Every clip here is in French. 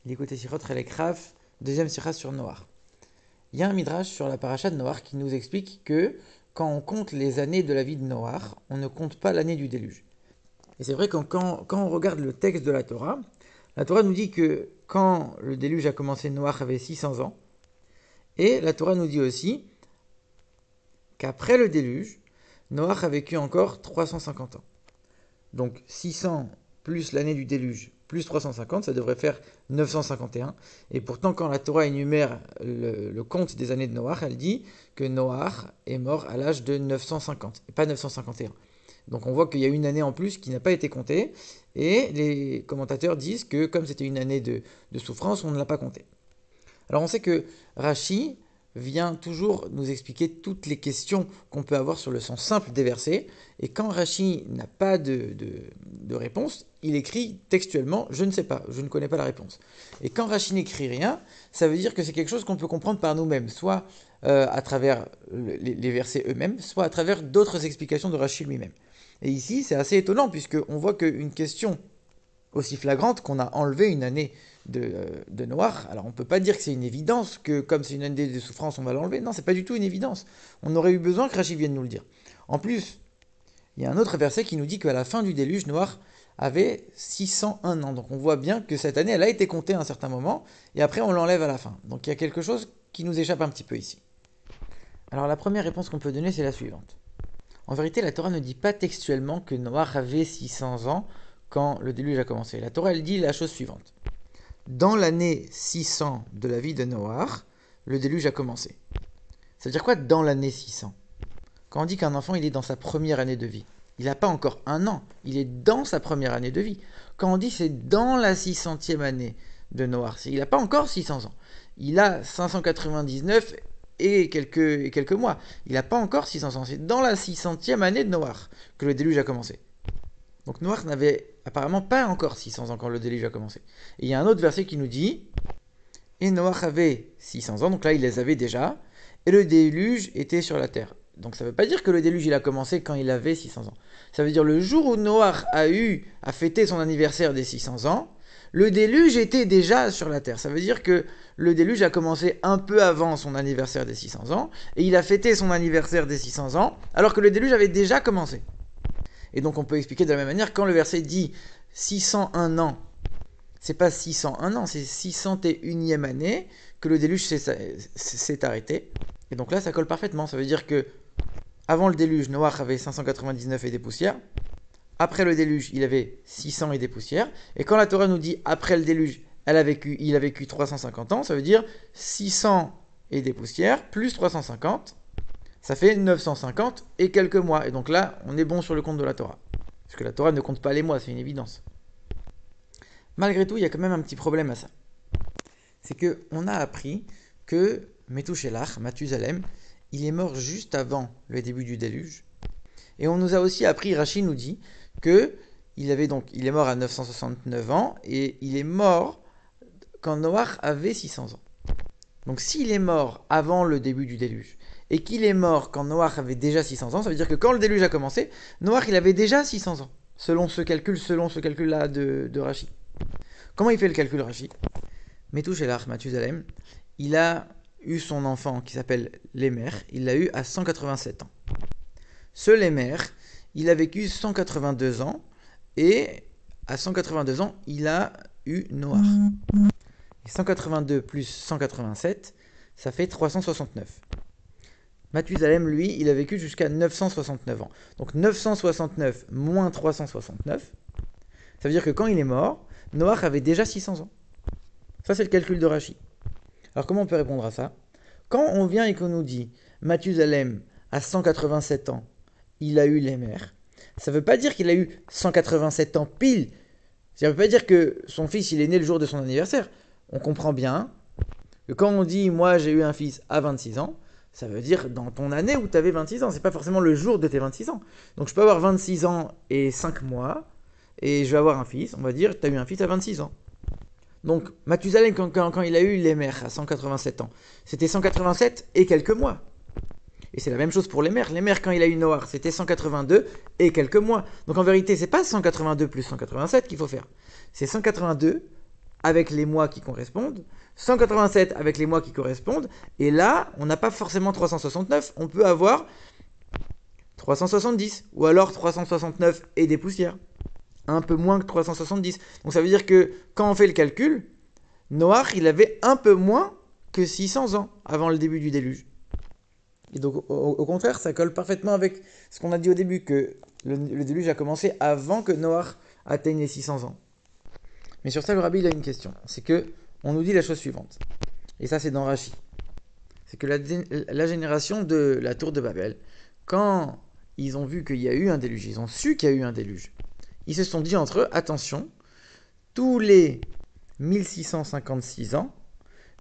Il écoutait Sirot Chelek Raf, deuxième Sirah sur Noach. Il y a un midrash sur la paracha de Noach qui nous explique que quand on compte les années de la vie de Noach, on ne compte pas l'année du déluge. Et c'est vrai que quand on regarde le texte de la Torah nous dit que quand le déluge a commencé, Noach avait 600 ans. Et la Torah nous dit aussi qu'après le déluge, Noach a vécu encore 350 ans. Donc 600 plus l'année du déluge plus 350, ça devrait faire 951. Et pourtant, quand la Torah énumère le compte des années de Noach, elle dit que Noach est mort à l'âge de 950, et pas 951. Donc on voit qu'il y a une année en plus qui n'a pas été comptée, et les commentateurs disent que comme c'était une année de souffrance, on ne l'a pas comptée. Alors on sait que Rashi vient toujours nous expliquer toutes les questions qu'on peut avoir sur le sens simple des versets, et quand Rashi n'a pas de réponse, il écrit textuellement « je ne sais pas, je ne connais pas la réponse ». Et quand Rashi n'écrit rien, ça veut dire que c'est quelque chose qu'on peut comprendre par nous-mêmes, soit à travers les versets eux-mêmes, soit à travers d'autres explications de Rashi lui-même. Et ici, c'est assez étonnant, puisqu'on voit qu'une question aussi flagrante qu'on a enlevé une année de Noach. Alors on ne peut pas dire que c'est une évidence, que comme c'est une année de souffrance, on va l'enlever. Non, c'est pas du tout une évidence. On aurait eu besoin que Rashi vienne nous le dire. En plus, il y a un autre verset qui nous dit qu'à la fin du déluge, Noach avait 601 ans. Donc on voit bien que cette année, elle a été comptée à un certain moment, et après on l'enlève à la fin. Donc il y a quelque chose qui nous échappe un petit peu ici. Alors la première réponse qu'on peut donner, c'est la suivante. En vérité, la Torah ne dit pas textuellement que Noach avait 600 ans quand le déluge a commencé. La Torah, elle dit la chose suivante. Dans l'année 600 de la vie de Noach, le déluge a commencé. Ça veut dire quoi dans l'année 600 ? Quand on dit qu'un enfant, il est dans sa première année de vie, il n'a pas encore un an, il est dans sa première année de vie. Quand on dit c'est dans la 600e année de Noach, il n'a pas encore 600 ans. Il a 599 et quelques mois. Il n'a pas encore 600 ans. C'est dans la 600e année de Noach que le déluge a commencé. Donc Noach n'avait apparemment pas encore 600 ans quand le déluge a commencé. Et il y a un autre verset qui nous dit et Noach avait 600 ans, donc là il les avait déjà, et le déluge était sur la terre. Donc ça ne veut pas dire que le déluge il a commencé quand il avait 600 ans. Ça veut dire le jour où Noach a fêté son anniversaire des 600 ans, le déluge était déjà sur la terre. Ça veut dire que le déluge a commencé un peu avant son anniversaire des 600 ans, et il a fêté son anniversaire des 600 ans, alors que le déluge avait déjà commencé. Et donc on peut expliquer de la même manière, quand le verset dit 601 ans, c'est pas 601 ans, c'est 601e année que le déluge s'est arrêté. Et donc là, ça colle parfaitement. Ça veut dire que avant le déluge, Noach avait 599 et des poussières. Après le déluge, il avait 600 et des poussières. Et quand la Torah nous dit après le déluge, il a vécu 350 ans, ça veut dire 600 et des poussières plus 350. Ça fait 950 et quelques mois. Et donc là, on est bon sur le compte de la Torah. Parce que la Torah ne compte pas les mois, c'est une évidence. Malgré tout, il y a quand même un petit problème à ça. C'est qu'on a appris que Methuselah, Mathusalem, il est mort juste avant le début du déluge. Et on nous a aussi appris, Rashi nous dit, que il est mort à 969 ans et il est mort quand Noach avait 600 ans. Donc s'il est mort avant le début du déluge et qu'il est mort quand Noach avait déjà 600 ans, ça veut dire que quand le déluge a commencé, Noach il avait déjà 600 ans, selon ce calcul-là de Rashi. Comment il fait le calcul Rashi ? Methuselah, Mathusalem, il a eu son enfant qui s'appelle Lémer, il l'a eu à 187 ans. Ce Lémer, il a vécu 182 ans et à 182 ans, il a eu Noach. Et 182 plus 187, ça fait 369. Mathusalem, lui, il a vécu jusqu'à 969 ans. Donc 969 moins 369, ça veut dire que quand il est mort, Noach avait déjà 600 ans. Ça, c'est le calcul de Rashi. Alors comment on peut répondre à ça ? Quand on vient et qu'on nous dit Mathusalem, à 187 ans, il a eu Lémer, ça ne veut pas dire qu'il a eu 187 ans pile. Ça ne veut pas dire que son fils, il est né le jour de son anniversaire. On comprend bien que quand on dit moi j'ai eu un fils à 26 ans, ça veut dire dans ton année où tu avais 26 ans. C'est pas forcément le jour de tes 26 ans. Donc je peux avoir 26 ans et 5 mois et je vais avoir un fils. On va dire tu as eu un fils à 26 ans. Donc Mathusalem quand il a eu Lémer à 187 ans, c'était 187 et quelques mois. Et c'est la même chose pour Lémer. Lémer quand il a eu Noach, c'était 182 et quelques mois. Donc en vérité, c'est pas 182 plus 187 qu'il faut faire. C'est 182 avec les mois qui correspondent, 187 avec les mois qui correspondent, et là, on n'a pas forcément 369, on peut avoir 370, ou alors 369 et des poussières. Un peu moins que 370. Donc ça veut dire que quand on fait le calcul, Noach, il avait un peu moins que 600 ans avant le début du déluge. Et donc au contraire, ça colle parfaitement avec ce qu'on a dit au début, que le déluge a commencé avant que Noach atteigne les 600 ans. Mais sur ça, le rabbi il a une question. C'est que on nous dit la chose suivante. Et ça, c'est dans Rashi. C'est que la génération de la tour de Babel, quand ils ont vu qu'il y a eu un déluge, ils ont su qu'il y a eu un déluge, ils se sont dit entre eux, attention, tous les 1656 ans,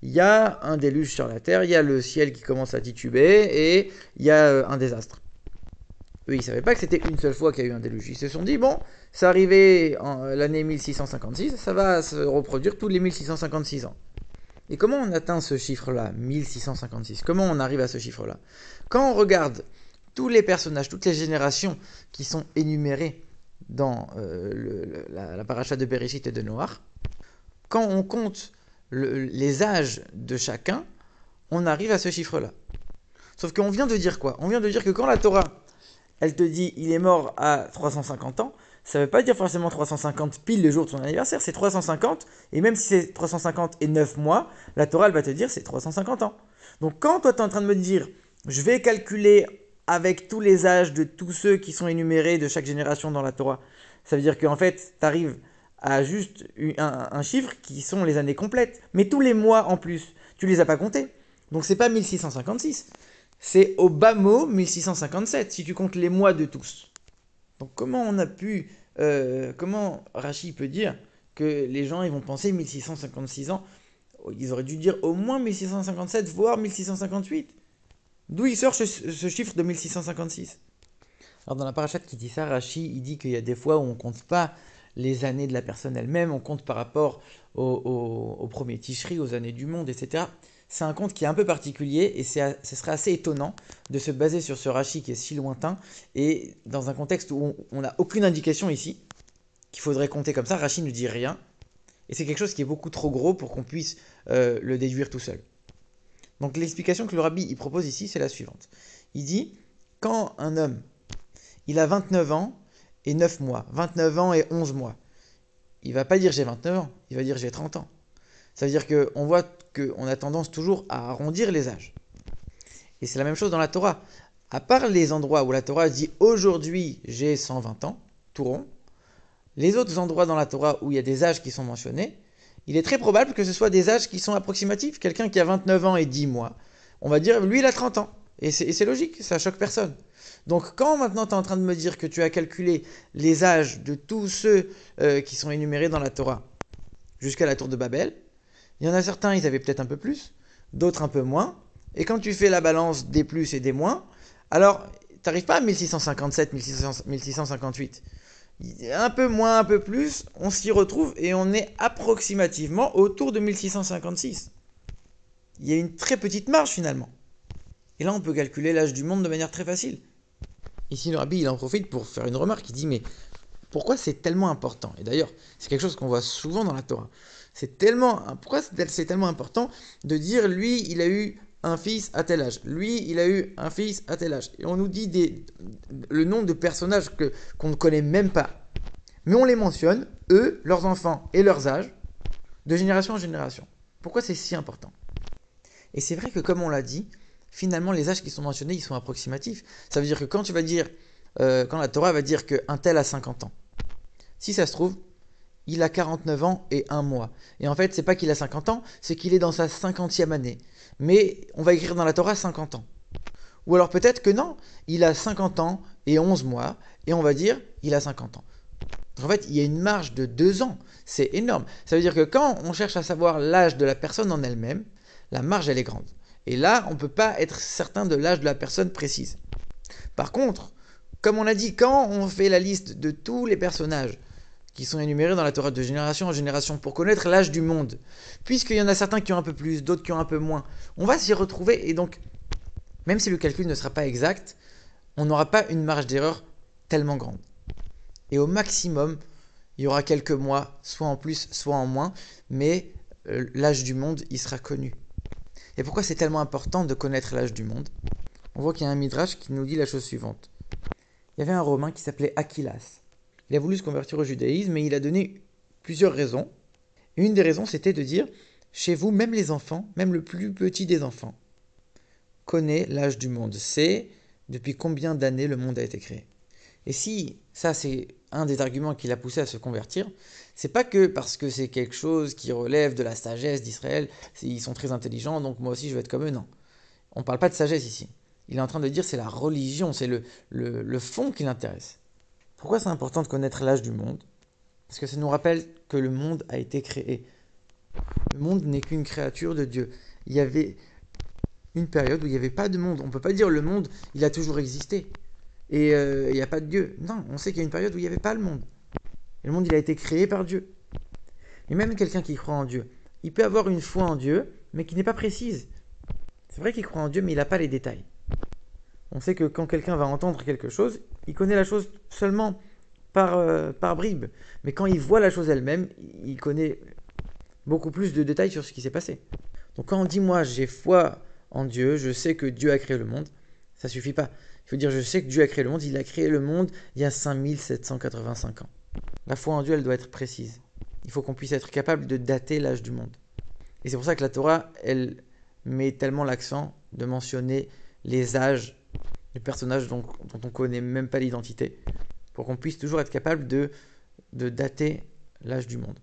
il y a un déluge sur la terre, il y a le ciel qui commence à tituber et il y a un désastre. Eux, ils ne savaient pas que c'était une seule fois qu'il y a eu un déluge. Ils se sont dit, bon, c'est arrivé en l'année 1656, ça va se reproduire tous les 1656 ans. Et comment on atteint ce chiffre-là, 1656? Comment on arrive à ce chiffre-là? Quand on regarde tous les personnages, toutes les générations qui sont énumérées dans la paracha de Bereshit et de Noach, quand on compte les âges de chacun, on arrive à ce chiffre-là. Sauf qu'on vient de dire quoi? On vient de dire que quand la Torah, elle te dit il est mort à 350 ans, ça ne veut pas dire forcément 350 pile le jour de son anniversaire, c'est 350, et même si c'est 350 et 9 mois, la Torah elle va te dire c'est 350 ans. Donc quand toi tu es en train de me dire je vais calculer avec tous les âges de tous ceux qui sont énumérés de chaque génération dans la Torah, ça veut dire qu'en fait tu arrives à juste un chiffre qui sont les années complètes. Mais tous les mois en plus, tu les as pas comptés. Donc c'est pas 1656, c'est au bas mot 1657 si tu comptes les mois de tous. Donc comment on a pu, comment Rashi peut dire que les gens ils vont penser 1656 ans? Ils auraient dû dire au moins 1657 voire 1658. D'où il sort ce chiffre de 1656? Alors dans la parachate qui dit ça, Rashi il dit qu'il y a des fois où on compte pas les années de la personne elle-même, on compte par rapport au premier Tishri, aux années du monde, etc. C'est un compte qui est un peu particulier et ce serait assez étonnant de se baser sur ce Rashi qui est si lointain et dans un contexte où on n'a aucune indication ici, qu'il faudrait compter comme ça, Rashi ne dit rien et c'est quelque chose qui est beaucoup trop gros pour qu'on puisse le déduire tout seul. Donc l'explication que le rabbi il propose ici, c'est la suivante. Il dit, quand un homme, il a 29 ans et 9 mois, 29 ans et 11 mois, il va pas dire j'ai 29 ans, il va dire j'ai 30 ans. Ça veut dire qu'on voit qu'on a tendance toujours à arrondir les âges. Et c'est la même chose dans la Torah. À part les endroits où la Torah dit aujourd'hui j'ai 120 ans, tout rond, les autres endroits dans la Torah où il y a des âges qui sont mentionnés, il est très probable que ce soit des âges qui sont approximatifs. Quelqu'un qui a 29 ans et 10 mois, on va dire lui il a 30 ans. Et c'est logique, ça choque personne. Donc quand maintenant tu es en train de me dire que tu as calculé les âges de tous ceux qui sont énumérés dans la Torah jusqu'à la tour de Babel, il y en a certains, ils avaient peut-être un peu plus, d'autres un peu moins. Et quand tu fais la balance des plus et des moins, alors tu n'arrives pas à 1657, 1658. Un peu moins, un peu plus, on s'y retrouve et on est approximativement autour de 1656. Il y a une très petite marge finalement. Et là, on peut calculer l'âge du monde de manière très facile. Ici, le rabbi, il en profite pour faire une remarque. Il dit, mais pourquoi c'est tellement important? Et d'ailleurs, c'est quelque chose qu'on voit souvent dans la Torah. Pourquoi c'est tellement important de dire, lui, il a eu un fils à tel âge. Lui, il a eu un fils à tel âge. Et on nous dit le nom de personnages qu'on ne connaît même pas. Mais on les mentionne, eux, leurs enfants et leurs âges, de génération en génération. Pourquoi c'est si important? Et c'est vrai que, comme on l'a dit, finalement, les âges qui sont mentionnés, ils sont approximatifs. Ça veut dire que quand tu vas dire, quand la Torah va dire qu'un tel a 50 ans, si ça se trouve, il a 49 ans et 1 mois. Et en fait, c'est pas qu'il a 50 ans, c'est qu'il est dans sa 50e année. Mais on va écrire dans la Torah 50 ans. Ou alors peut-être que non, il a 50 ans et 11 mois, et on va dire, il a 50 ans. En fait, il y a une marge de 2 ans. C'est énorme. Ça veut dire que quand on cherche à savoir l'âge de la personne en elle-même, la marge, elle est grande. Et là, on ne peut pas être certain de l'âge de la personne précise. Par contre, comme on a dit, quand on fait la liste de tous les personnages qui sont énumérés dans la Torah de génération en génération pour connaître l'âge du monde, puisqu'il y en a certains qui ont un peu plus, d'autres qui ont un peu moins, on va s'y retrouver et donc, même si le calcul ne sera pas exact, on n'aura pas une marge d'erreur tellement grande. Et au maximum, Il y aura quelques mois, soit en plus, soit en moins, mais l'âge du monde, il sera connu. Et pourquoi c'est tellement important de connaître l'âge du monde? On voit qu'il y a un midrash qui nous dit la chose suivante. Il y avait un Romain qui s'appelait Achillas. Il a voulu se convertir au judaïsme, mais il a donné plusieurs raisons. Et une des raisons, c'était de dire, chez vous, même les enfants, même le plus petit des enfants, connaît l'âge du monde, sait depuis combien d'années le monde a été créé. Et si ça c'est un des arguments qui l'a poussé à se convertir, c'est pas que parce que c'est quelque chose qui relève de la sagesse d'Israël, ils sont très intelligents donc moi aussi je vais être comme eux, non. On parle pas de sagesse ici. Il est en train de dire c'est la religion, c'est le fond qui l'intéresse. Pourquoi c'est important de connaître l'âge du monde? Parce que ça nous rappelle que le monde a été créé. Le monde n'est qu'une créature de Dieu. Il y avait une période où il n'y avait pas de monde. On ne peut pas dire le monde, il a toujours existé. Et il n'y a pas de Dieu. Non, on sait qu'il y a une période où il n'y avait pas le monde. Et le monde, il a été créé par Dieu. Et même quelqu'un qui croit en Dieu, il peut avoir une foi en Dieu, mais qui n'est pas précise. C'est vrai qu'il croit en Dieu, mais il n'a pas les détails. On sait que quand quelqu'un va entendre quelque chose, il connaît la chose seulement par bribes. Mais quand il voit la chose elle-même, il connaît beaucoup plus de détails sur ce qui s'est passé. Donc quand on dit moi j'ai foi en Dieu, je sais que Dieu a créé le monde, ça suffit pas. Il faut dire je sais que Dieu a créé le monde, il a créé le monde il y a 5785 ans. La foi en Dieu, elle doit être précise. Il faut qu'on puisse être capable de dater l'âge du monde. Et c'est pour ça que la Torah, elle met tellement l'accent de mentionner les âges des personnages dont on ne connaît même pas l'identité, pour qu'on puisse toujours être capable de dater l'âge du monde.